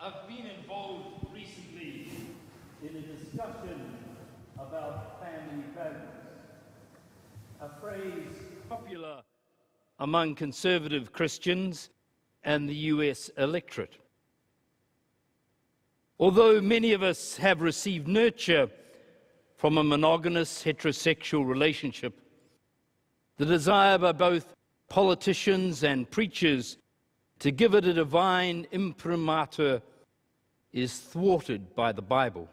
I've been involved recently in a discussion about family values, a phrase popular among conservative Christians and the US electorate. Although many of us have received nurture from a monogamous heterosexual relationship, the desire by both politicians and preachers to give it a divine imprimatur is thwarted by the Bible.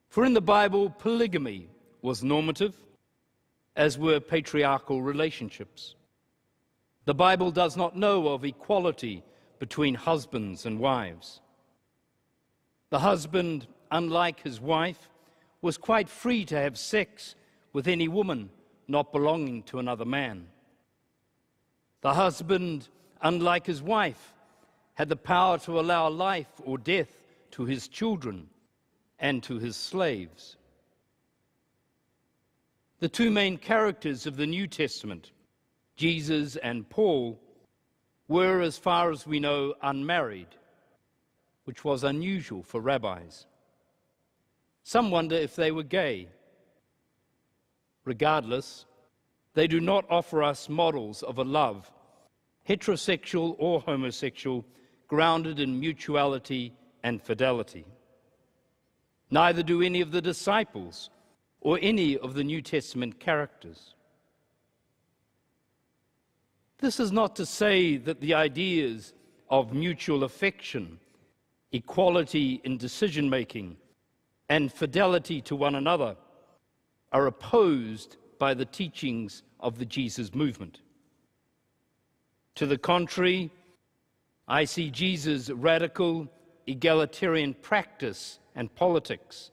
For in the Bible, polygamy was normative, as were patriarchal relationships. The Bible does not know of equality between husbands and wives. The husband, unlike his wife, was quite free to have sex with any woman not belonging to another man. The husband, unlike his wife, had the power to allow life or death to his children and to his slaves. The two main characters of the New Testament, Jesus and Paul, were, as far as we know, unmarried, which was unusual for rabbis. Some wonder if they were gay. Regardless, they do not offer us models of a love, heterosexual or homosexual, grounded in mutuality and fidelity. Neither do any of the disciples or any of the New Testament characters. This is not to say that the ideas of mutual affection, equality in decision-making, and fidelity to one another are opposed by the teachings of the Jesus movement. To the contrary, I see Jesus' radical egalitarian practice and politics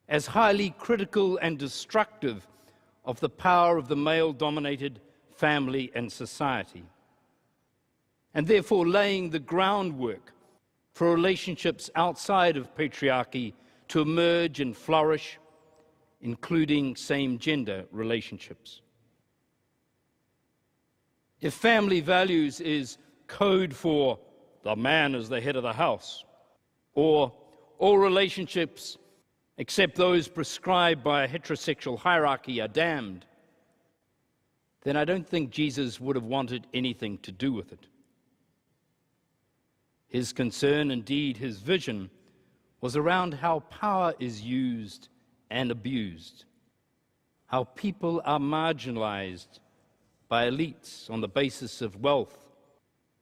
as highly critical and destructive of the power of the male-dominated family and society, and therefore laying the groundwork for relationships outside of patriarchy to emerge and flourish, including same-gender relationships. If family values is code for the man as the head of the house, or all relationships except those prescribed by a heterosexual hierarchy are damned, then I don't think Jesus would have wanted anything to do with it. His concern, indeed his vision, was around how power is used and abused, how people are marginalized by elites on the basis of wealth,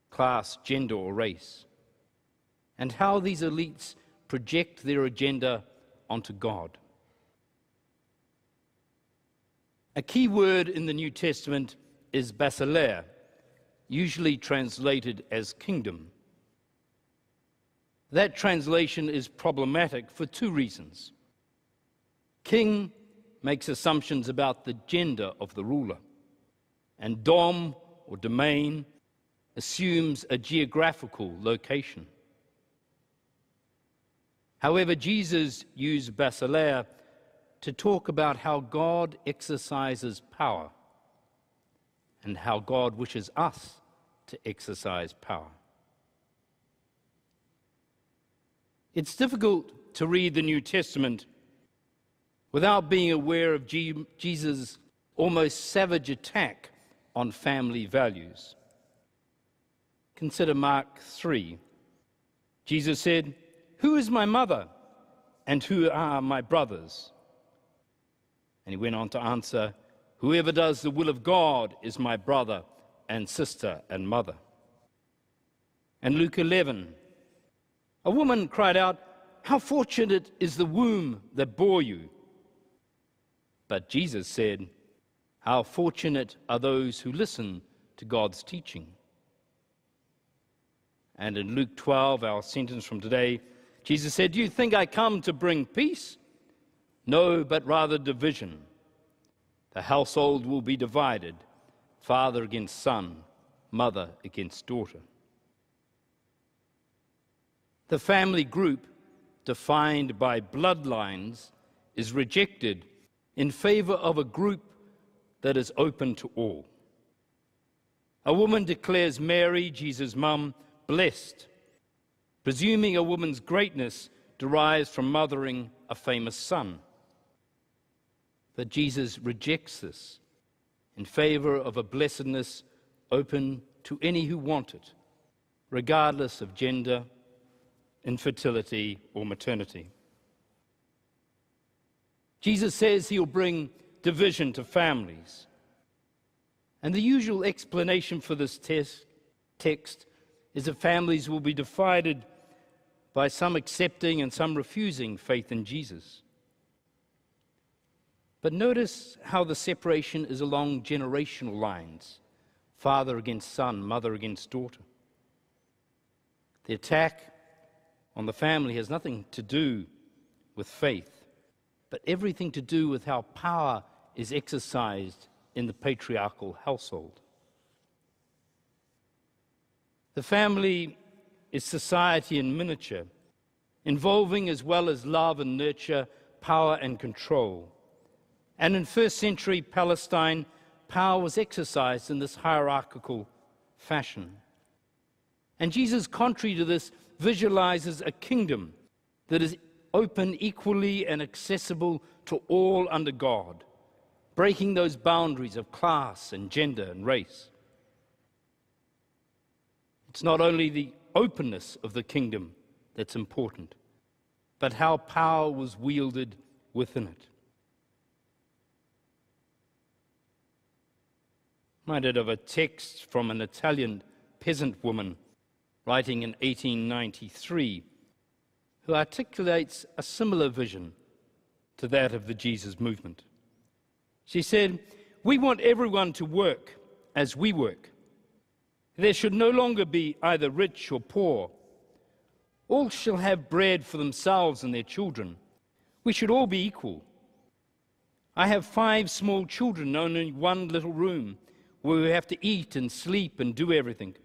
class, gender, or race, and how these elites project their agenda onto God. A key word in the New Testament is basileia, usually translated as kingdom. That translation is problematic for two reasons. King makes assumptions about the gender of the ruler, and dom, or domain, assumes a geographical location. However, Jesus used basileia to talk about how God exercises power and how God wishes us to exercise power. It's difficult to read the New Testament without being aware of Jesus' almost savage attack on family values. Consider Mark 3. Jesus said, "Who is my mother and who are my brothers?" And he went on to answer, "Whoever does the will of God is my brother and sister and mother." And Luke 11, a woman cried out, "How fortunate is the womb that bore you." But Jesus said, "How fortunate are those who listen to God's teaching." And in Luke 12, our sentence from today, Jesus said, "Do you think I come to bring peace? No, but rather division. The household will be divided, father against son, mother against daughter." The family group, defined by bloodlines, is rejected in favor of a group that is open to all. A woman declares Mary, Jesus' mum, blessed, presuming a woman's greatness derives from mothering a famous son. But Jesus rejects this in favor of a blessedness open to any who want it, regardless of gender, infertility, or maternity. Jesus says he'll bring division to families. And the usual explanation for this text is that families will be divided by some accepting and some refusing faith in Jesus. But notice how the separation is along generational lines, father against son, mother against daughter. The attack on the family has nothing to do with faith, but everything to do with how power is exercised in the patriarchal household. The family is society in miniature, involving as well as love and nurture, power and control. And in first century Palestine, power was exercised in this hierarchical fashion. And Jesus, contrary to this, visualizes a kingdom that is open equally and accessible to all under God, breaking those boundaries of class and gender and race. It's not only the openness of the kingdom that's important, but how power was wielded within it. Reminded of a text from an Italian peasant woman writing in 1893, who articulates a similar vision to that of the Jesus movement. She said, "We want everyone to work as we work. There should no longer be either rich or poor. All shall have bread for themselves and their children. We should all be equal. I have 5 small children in only one little room where we have to eat and sleep and do everything,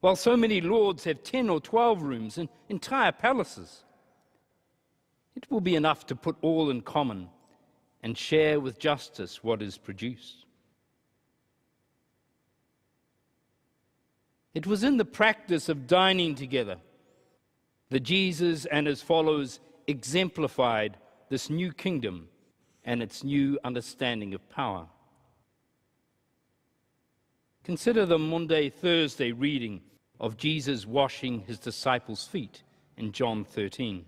while so many lords have 10 or 12 rooms and entire palaces. It will be enough to put all in common and share with justice what is produced." It was in the practice of dining together that Jesus and his followers exemplified this new kingdom and its new understanding of power. Consider the Maundy Thursday reading of Jesus washing his disciples' feet in John 13.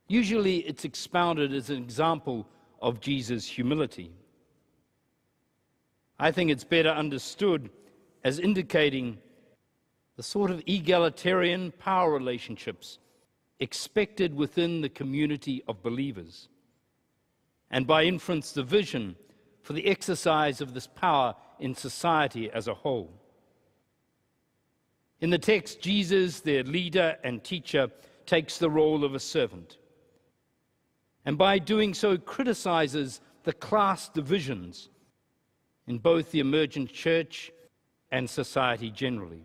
Usually it's expounded as an example of Jesus' humility. I think it's better understood as indicating the sort of egalitarian power relationships expected within the community of believers, and by inference the vision for the exercise of this power in society as a whole. In the text, Jesus, their leader and teacher, takes the role of a servant, and by doing so criticizes the class divisions in both the emergent church and society generally.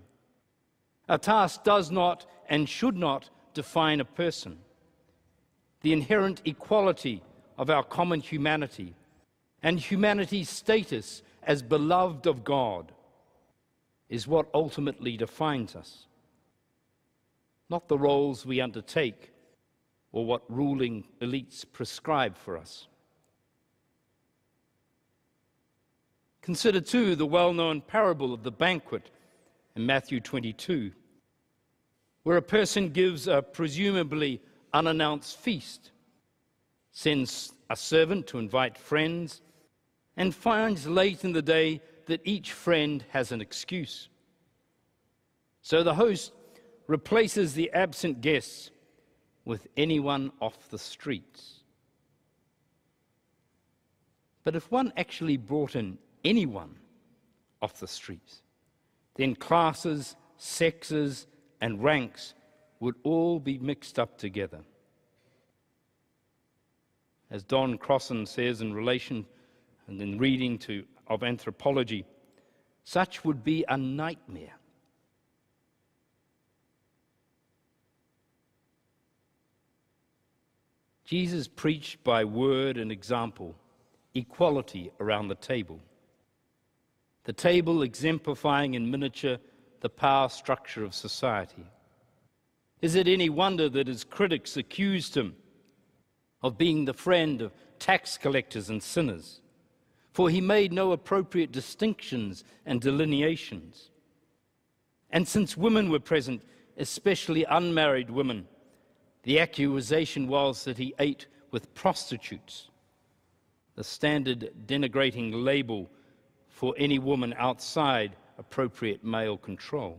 Our task does not and should not define a person. The inherent equality of our common humanity and humanity's status as beloved of God is what ultimately defines us, not the roles we undertake or what ruling elites prescribe for us. Consider, too, the well-known parable of the banquet in Matthew 22, where a person gives a presumably unannounced feast, sends a servant to invite friends, and finds late in the day that each friend has an excuse. So the host replaces the absent guests with anyone off the streets. But if one actually brought in anyone off the streets, then classes, sexes, and ranks would all be mixed up together. As Don Crossan says in relation and in reading of anthropology, such would be a nightmare. Jesus preached by word and example equality around the table exemplifying in miniature the power structure of society. Is it any wonder that his critics accused him of being the friend of tax collectors and sinners? For he made no appropriate distinctions and delineations. And since women were present, especially unmarried women, the accusation was that he ate with prostitutes, the standard denigrating label for any woman outside appropriate male control.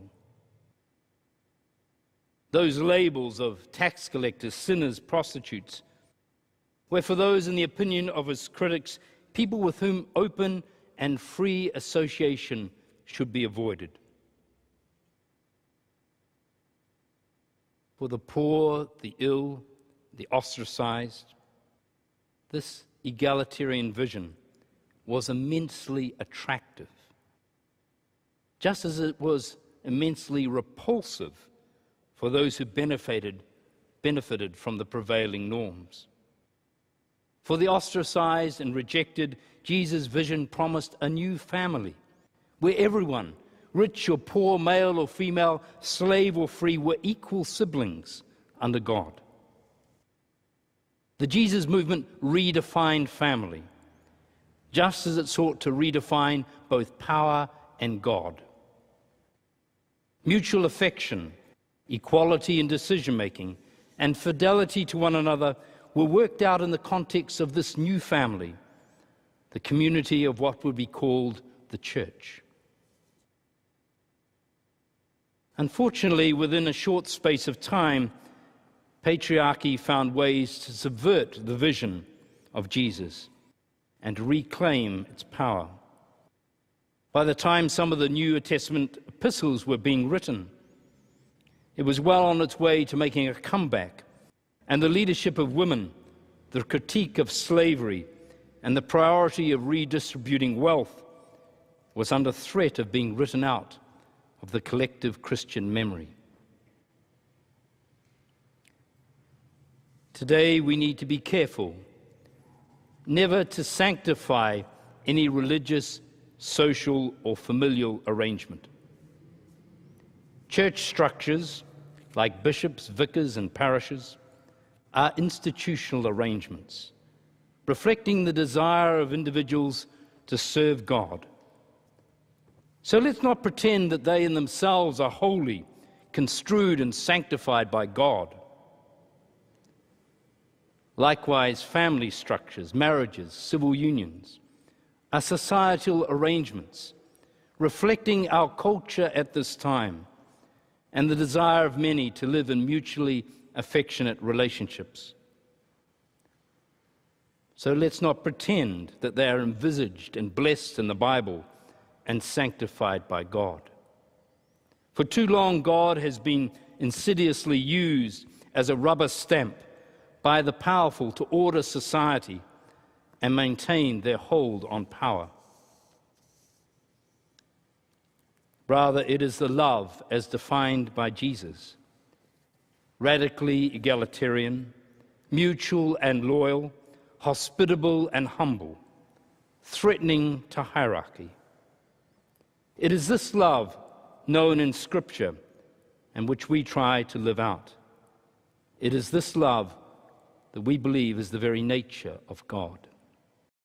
Those labels of tax collectors, sinners, prostitutes, were for those, in the opinion of his critics, people with whom open and free association should be avoided. For the poor, the ill, the ostracized, this egalitarian vision was immensely attractive, just as it was immensely repulsive for those who benefited from the prevailing norms. For the ostracized and rejected, Jesus' vision promised a new family where everyone, rich or poor, male or female, slave or free, were equal siblings under God. The Jesus movement redefined family, just as it sought to redefine both power and God. Mutual affection, equality in decision-making, and fidelity to one another were worked out in the context of this new family, the community of what would be called the church. Unfortunately, within a short space of time, patriarchy found ways to subvert the vision of Jesus and reclaim its power. By the time some of the New Testament epistles were being written, it was well on its way to making a comeback, and the leadership of women, the critique of slavery, and the priority of redistributing wealth was under threat of being written out of the collective Christian memory. Today we need to be careful never to sanctify any religious, social, or familial arrangement. Church structures, like bishops, vicars, and parishes, are institutional arrangements, reflecting the desire of individuals to serve God. So let's not pretend that they in themselves are holy, construed and sanctified by God. Likewise, family structures, marriages, civil unions are societal arrangements reflecting our culture at this time and the desire of many to live in mutually affectionate relationships. So let's not pretend that they are envisaged and blessed in the Bible and sanctified by God. For too long, God has been insidiously used as a rubber stamp by the powerful to order society and maintain their hold on power. Rather, it is the love as defined by Jesus, radically egalitarian, mutual and loyal, hospitable and humble, threatening to hierarchy. It is this love known in Scripture and which we try to live out. It is this love that we believe is the very nature of God.